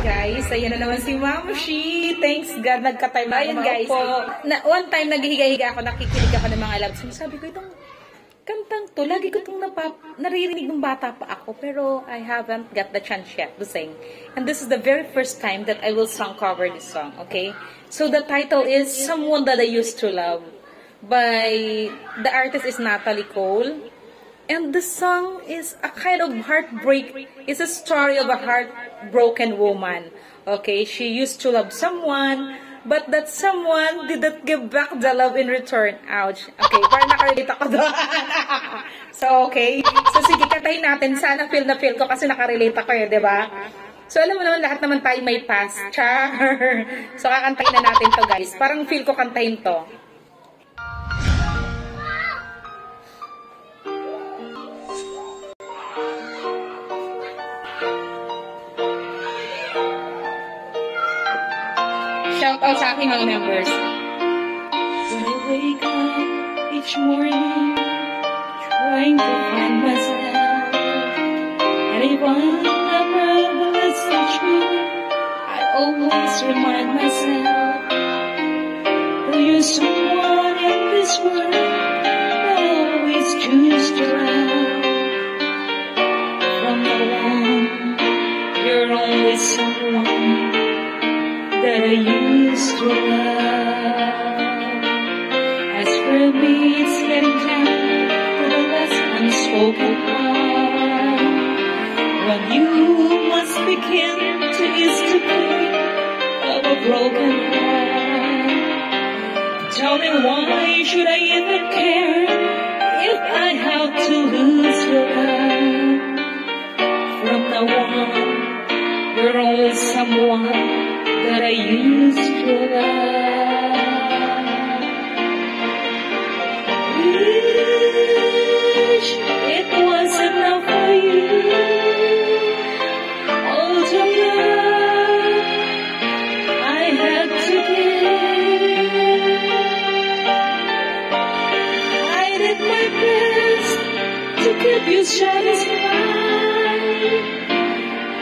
Guys, ayan na naman si Mamshi. Thanks God, nagka-time na ako guys. One time, naghihiga-higa ako, nakikinig ako ng mga love songs. Sabi ko, itong kantang to, lagi ko itong naririnig ng bata pa ako, pero I haven't got the chance yet to sing. And this is the very first time that I will cover this song, okay? So the title is Someone That I Used to Love by, the artist is Natalie Cole. And the song is a kind of heartbreak. It's a story of a heartbroken woman. Okay, she used to love someone, but that someone didn't give back the love in return. Ouch. Okay, parang nakarelate ako doon. So, okay. So, sige, kantahin natin. Sana feel na feel ko kasi nakarelate ako eh, di ba? So, alam mo naman, lahat naman tayo may past. Char. So, kakantahin na natin to guys. Parang feel ko kantahin to. Shout out sa aking mga members. When I wake up each morning, trying to find myself, and if I'm never such me, I always remind myself that you're someone in this world I always choose to love. From now on, you're always someone that I used to love. As for me, it's getting time for the last unspoken part, when you must begin to ease the pain of a broken heart. Tell me, why should I even care if I have to lose your love? From now on, you're always someone that I used to love. Wish it was enough for you, all the love I had to give. I did my best to keep you satisfied.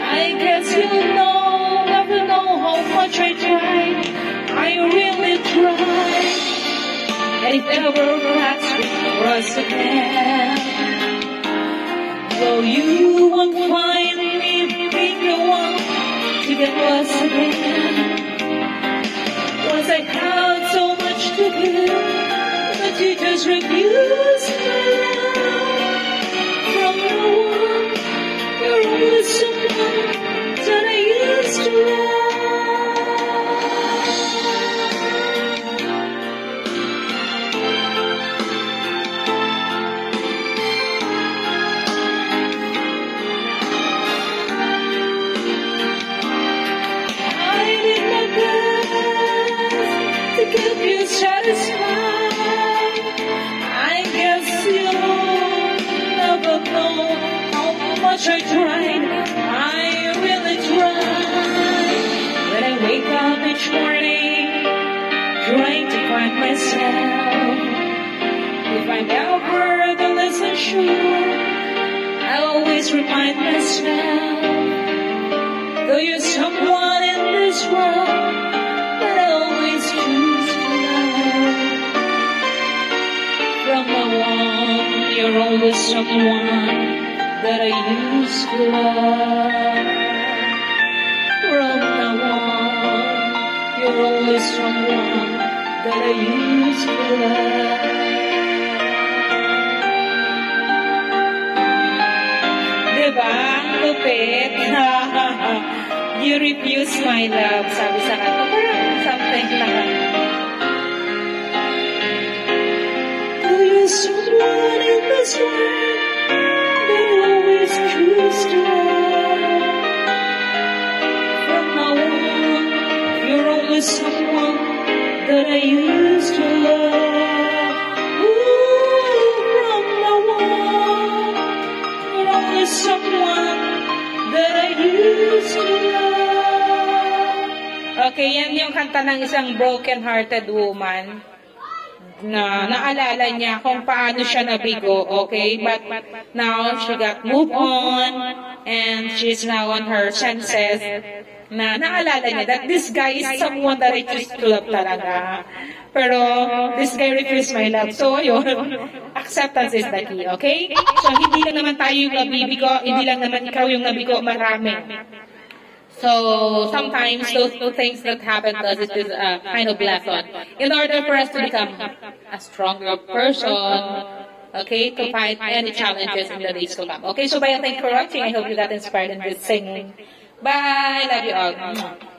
I guess you'll know how much I tried. I really tried. And if ever paths we cross again, though you won't find me being the one to get lost again, was I had so much to give, but you just refused to love. From now on, you're always someone that I used to love. Satisfied. I guess you'll never know how much I tried. I really tried. When I wake up each morning, trying to find myself, if I'm ever the less unsure, I always remind myself, though you're someone in this world that I always choose to love. From now on, you're always someone that I used to love. From now on, you're always someone that I used to love. Diba? Lupit. You refuse my love, sabi sa kanta. Parang something lang. Do you someone in this world that I always choose to love? From now on, you're always someone that I used to love. Ooh, from now on, you're always someone that I used to love. Okay, yan yung kanta ng isang broken-hearted woman. na naalala niya kung paano siya nabigo, okay? But now she got moved on and she's now on her senses na naalala niya that this guy is someone that I choose to love talaga. Pero this guy refused my love. So, yun, acceptance is the key, okay? So, hindi lang naman tayo yung nabibigo, hindi lang naman ikaw yung nabigo, marami. So sometimes those two things that happen to us is a kind of lesson. In order for us to become a stronger person, okay, to fight any challenges in the days to come. Okay, so bye and thank you for watching. I hope you got inspired in this singing. Bye, love you all.